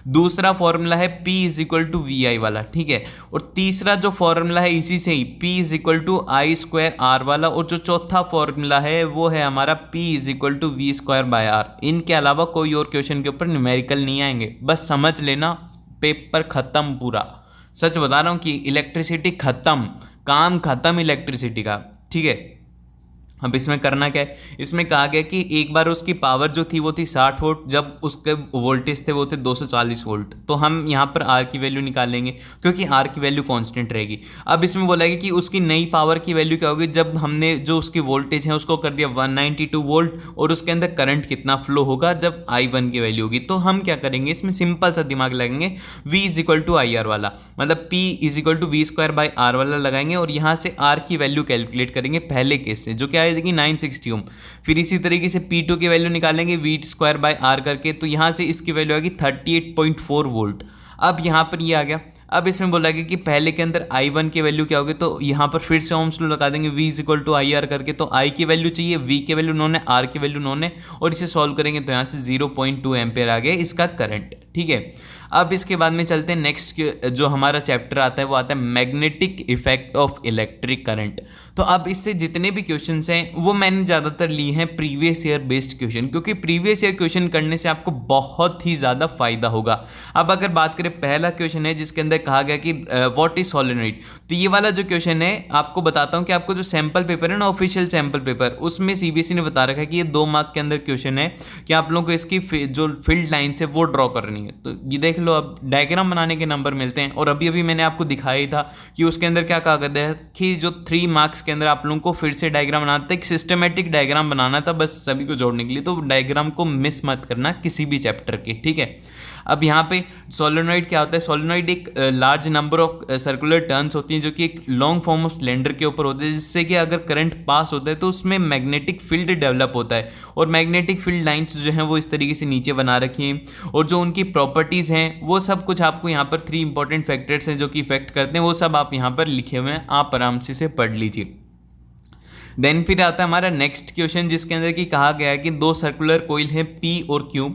दूसरा फॉर्मूला है P is equal to V I वाला, ठीक है। और तीसरा जो फॉर्मूला है इसी से ही P is equal to I square R वाला, और जो चौथा फॉर्मूला है वो है हमारा P is equal to V square by R. इनके अलावा कोई और क्वेश्चन के ऊपर न्यूमेरिकल नहीं आएंगे, बस समझ लेना, पेपर खत्म पूरा। सच बता रहा हूँ कि इलेक्ट्रिसिटी खत्म, काम खत्म इलेक्ट्रिसिटी का, ठीक है। अब इसमें करना क्या है, इसमें कहा गया कि एक बार उसकी पावर जो थी वो थी 60 वोल्ट, जब उसके वोल्टेज थे वो थे 240 वोल्ट। तो हम यहाँ पर R की वैल्यू निकालेंगे, क्योंकि R की वैल्यू कांस्टेंट रहेगी। अब इसमें बोला गया कि उसकी नई पावर की वैल्यू क्या होगी, जब हमने जो उसकी वोल्टेज है उसको कर दिया 192 वोल्ट, और उसके अंदर करंट कितना फ्लो होगा जब I1 की वैल्यू होगी। तो हम क्या करेंगे, इसमें सिंपल सा दिमाग लगाएंगे, V is equal to I R वाला, मतलब P is equal to V square by R वाला लगाएंगे, और यहाँ से R की वैल्यू कैलकुलेट करेंगे पहले केस से, जो क्या आएगी 960 ओम। फिर इसी तरीके से P2 की वैल्यू निकालेंगे V स्क्वायर बाय R करके, तो यहाँ से इसकी वैल्यू आएगी 38.4 वोल्ट। अब यहाँ पर ये आ गया। अब इसमें बोला गया कि पहले के अंदर I1 की वैल्यू क्या होगी, तो यहाँ पर फिर से ओम्स लॉ लगा देंगे, V is equal to I R करके। तो I की वैल्यू चाहिए, V की वैल्यू नोन है, R की वैल्यू नोन है, और इसे सॉल्व करेंगे तो यहाँ से 0.2 एम्पियर आ गया इसका करंट, ठीक है। अब इसके बाद में चलते हैं नेक्स्ट, जो हमारा चैप्टर आता है वो आता है magnetic effect of electric current. तो अब इससे जितने भी क्वेश्चंस हैं वो मैंने ज़्यादातर लिए हैं प्रीवियस ईयर बेस्ड क्वेश्चन, क्योंकि प्रीवियस ईयर क्वेश्चन करने से आपको बहुत ही ज़्यादा फायदा होगा। अब अगर बात करें, पहला क्वेश्चन है जिसके अंदर कहा गया कि व्हाट इज सोलेनोइड। तो ये वाला जो क्वेश्चन है आपको बताता हूँ कि आपको जो सैम्पल पेपर है ना, ऑफिशियल सैम्पल पेपर, उसमें CBSE ने बता रखा है कि ये 2 मार्क के अंदर क्वेश्चन है कि आप लोगों को इसकी जो फील्ड लाइन्स है वो ड्रॉ करनी है। तो ये देख लो, अब डायग्राम बनाने के नंबर मिलते हैं, और अभी मैंने आपको दिखाया ही था कि उसके अंदर क्या कहा गया है कि जो 3 मार्क्स के अंदर आप लोगों को फिर से डायग्राम बनाना था, एक सिस्टमेटिक डायग्राम बनाना था बस सभी को जोड़ने के लिए। तो डायग्राम को मिस मत करना किसी भी चैप्टर के, ठीक है। अब यहाँ पे सोलेनोइड क्या होता है, सोलेनोइड एक large number of circular turns होती हैं, जो कि एक लॉन्ग फॉर्म ऑफ सिलेंडर के ऊपर होते हैं, जिससे कि अगर करंट पास होता है तो उसमें मैग्नेटिक फील्ड डेवलप होता है, और मैग्नेटिक फील्ड लाइंस जो हैं वो इस तरीके से नीचे बना रखी हैं, और जो उनकी प्रॉपर्टीज़ हैं वो सब कुछ आपको यहाँ पर 3 इंपॉर्टेंट फैक्टर्स हैं जो कि इफेक्ट करते हैं, वो सब आप यहाँ पर लिखे हुए हैं, आप आराम से पढ़ लीजिए। देन फिर आता है हमारा नेक्स्ट क्वेश्चन, जिसके अंदर कि कहा गया है कि दो सर्कुलर कोइल हैं P और Q,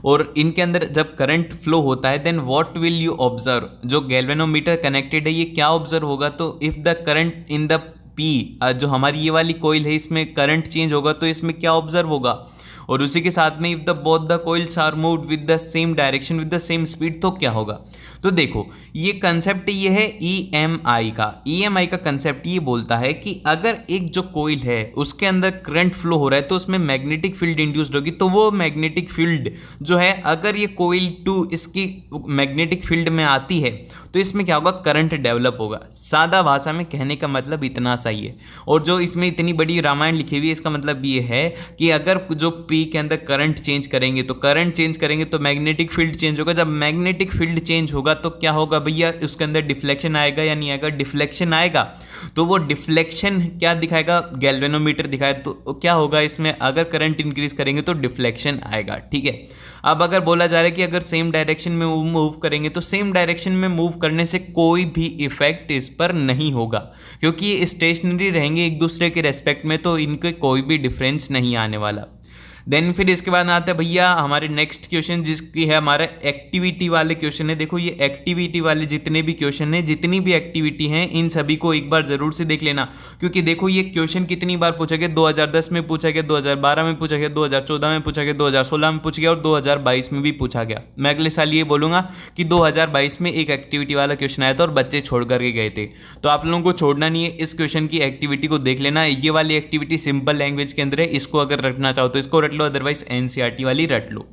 और इनके अंदर जब करंट फ्लो होता है then what will you observe. जो गैल्वेनोमीटर कनेक्टेड है ये क्या ऑब्जर्व होगा, तो if the current in the P, जो हमारी ये वाली कोइल है इसमें करंट चेंज होगा तो इसमें क्या ऑब्जर्व होगा। और उसी के साथ में if the both the coils are moved with the same direction with the same speed तो क्या होगा। तो देखो ये कंसेप्ट ये है EMI का। EMI का कंसेप्ट ये बोलता है कि अगर एक जो कोइल है उसके अंदर करंट फ्लो हो रहा है तो उसमें मैग्नेटिक फील्ड इंड्यूस्ड होगी, तो वो मैग्नेटिक फील्ड जो है अगर ये कोइल 2 इसकी मैग्नेटिक फील्ड में आती है तो इसमें क्या होगा, करंट डेवलप होगा। सादा भाषा में कहने का मतलब इतना सही है। और जो इसमें इतनी बड़ी रामायण लिखी हुई है इसका मतलब ये है कि अगर जो P के अंदर करंट चेंज करेंगे तो करंट चेंज करेंगे तो मैग्नेटिक फील्ड चेंज होगा। जब मैग्नेटिक फील्ड चेंज होगा तो क्या होगा भैया, उसके अंदर डिफ्लेक्शन आएगा या नहीं आएगा, डिफ्लेक्शन आएगा। तो वो डिफ्लेक्शन क्या दिखाएगा, गैल्वेनोमीटर दिखाए तो क्या होगा इसमें, अगर करंट इंक्रीज करेंगे तो डिफ्लेक्शन आएगा। ठीक है, अब अगर बोला जा रहा है कि अगर सेम डायरेक्शन में मूव करेंगे तो सेम डायरेक्शन में मूव करने से कोई भी इफेक्ट इस पर नहीं होगा, क्योंकि ये स्टेशनरी रहेंगे एक दूसरे के रेस्पेक्ट में, तो इनके कोई भी डिफरेंस नहीं आने वाला। देन फिर इसके बाद आते हैं भैया हमारे नेक्स्ट क्वेश्चन, जिसकी है हमारा एक्टिविटी वाले क्वेश्चन है। देखो ये एक्टिविटी वाले जितने भी क्वेश्चन हैं, जितनी भी एक्टिविटी हैं, इन सभी को एक बार जरूर से देख लेना, क्योंकि देखो ये क्वेश्चन कितनी बार पूछा गया, 2010 में पूछा गया, 2012 में पूछा गया, 2014 में पूछा गया, 2016 में पूछा गया और 2022 में भी पूछा गया। मैं अगले साल ये बोलूँगा कि 2022 में एक एक्टिविटी वाला क्वेश्चन आया था और बच्चे छोड़ करके गए थे, तो आप लोगों को छोड़ना नहीं है, इस क्वेश्चन की एक्टिविटी को देख लेना। ये वाली एक्टिविटी सिंपल लैंग्वेज के अंदर है, इसको अगर रखना चाहो तो इसको रट लो, अदरवाइज NCERT वाली रट लो।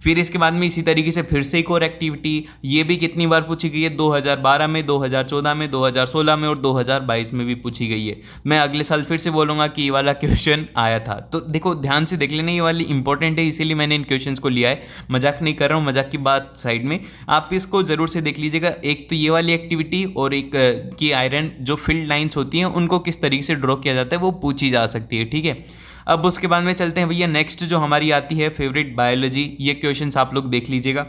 फिर इसके बाद में इसी तरीके से फिर से एक और एक्टिविटी, ये भी कितनी बार पूछी गई है, 2012 में, 2014 में, 2016 में और 2022 में भी पूछी गई है। मैं अगले साल फिर से बोलूँगा कि ये वाला क्वेश्चन आया था, तो देखो ध्यान से देख लेना, ये वाली इंपॉर्टेंट है, इसीलिए मैंने इन क्वेश्चंस को लिया है। मजाक नहीं कर रहा हूँ, मजाक की बात साइड में, आप इसको ज़रूर से देख लीजिएगा। एक तो ये वाली एक्टिविटी और एक की आयरन जो फील्ड लाइन्स होती हैं उनको किस तरीके से ड्रॉ किया जाता है वो पूछी जा सकती है। ठीक है, अब उसके बाद में चलते हैं भैया नेक्स्ट जो हमारी आती है फेवरेट बायोलॉजी। ये क्वेश्चंस आप लोग देख लीजिएगा।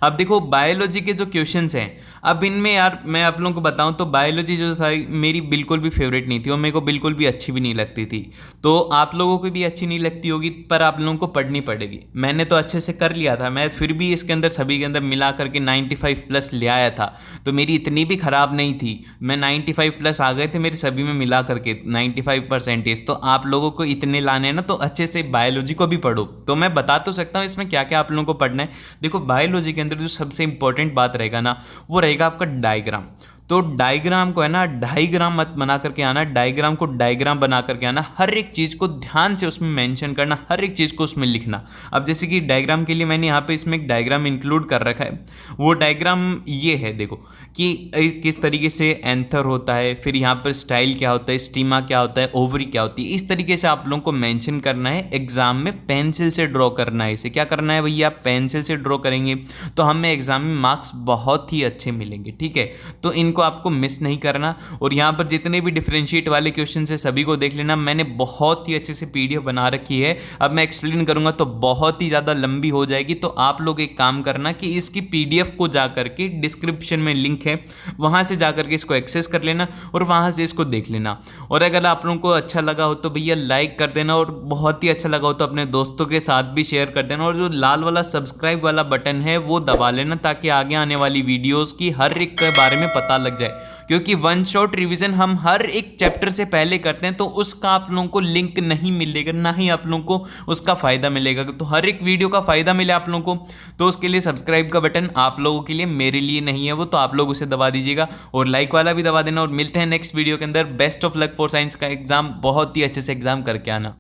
अब देखो बायोलॉजी के जो क्वेश्चंस हैं, अब इनमें यार मैं आप लोगों को बताऊं तो बायोलॉजी जो था मेरी बिल्कुल भी फेवरेट नहीं थी और मेरे को बिल्कुल भी अच्छी भी नहीं लगती थी। तो आप लोगों को भी अच्छी नहीं लगती होगी, पर आप लोगों को पढ़नी पड़ेगी। मैंने तो अच्छे से कर लिया था, मैं फिर भी इसके अंदर सभी के अंदर मिला करके 95+ ले आया था, तो मेरी इतनी भी ख़राब नहीं थी। मैं 95+ आ गए थे मेरे सभी में मिला करके 95%। तो आप लोगों को इतने लाने हैं ना, तो अच्छे से बायोलॉजी को भी पढ़ो। तो मैं बता तो सकता हूँ इसमें क्या क्या आप लोगों को पढ़ना है। देखो बायोलॉजी के अंदर जो सबसे इंपॉर्टेंट बात रहेगा ना, वो रहेगा आपका डायग्राम। तो डायग्राम को है ना डायग्राम मत बना करके आना, डायग्राम को डायग्राम बना करके आना। हर एक चीज़ को ध्यान से उसमें मेंशन करना, हर एक चीज़ को उसमें लिखना। अब जैसे कि डायग्राम के लिए मैंने यहाँ पे इसमें एक डायग्राम इंक्लूड कर रखा है। वो डायग्राम ये है, देखो कि किस तरीके से एंथर होता है, फिर यहाँ पर स्टाइल क्या होता है, स्टीमा क्या होता है, ओवरी क्या होती है। इस तरीके से आप लोगों को मेंशन करना है, एग्जाम में पेंसिल से ड्रॉ करना है। इसे क्या करना है भैया, पेंसिल से ड्रॉ करेंगे तो हमें एग्जाम में मार्क्स बहुत ही अच्छे मिलेंगे। ठीक है, तो इनको आपको मिस नहीं करना। और यहाँ पर जितने भी डिफरेंशिएट वाले क्वेश्चन है सभी को देख लेना। मैंने बहुत ही अच्छे से PDF बना रखी है। अब मैं एक्सप्लेन करूँगा तो बहुत ही ज़्यादा लंबी हो जाएगी, तो आप लोग एक काम करना कि इसकी PDF को जा करके डिस्क्रिप्शन में लिंक है, वहाँ से जा करके इसको एक्सेस कर लेना और वहाँ से इसको देख लेना। और अगर आप लोगों को अच्छा लगा हो तो भैया लाइक कर देना, और बहुत ही अच्छा लगा हो तो अपने दोस्तों के साथ भी शेयर कर देना। और जो लाल वाला सब्सक्राइब वाला बटन है वो दबा लेना, ताकि आगे आने वाली वीडियोस की हर एक के बारे में पता लग जाए, क्योंकि वन शॉट रिवीजन हम हर एक चैप्टर से पहले करते हैं, तो उसका आप लोगों को लिंक नहीं मिलेगा, ना ही आप लोगों को उसका फ़ायदा मिलेगा। तो हर एक वीडियो का फ़ायदा मिले आप लोगों को, तो उसके लिए सब्सक्राइब का बटन आप लोगों के लिए, मेरे लिए नहीं है वो, तो आप लोग उसे दबा दीजिएगा और लाइक वाला भी दबा देना। और मिलते हैं नेक्स्ट वीडियो के अंदर। Best of luck for science का एग्जाम, बहुत ही अच्छे से एग्जाम करके आना।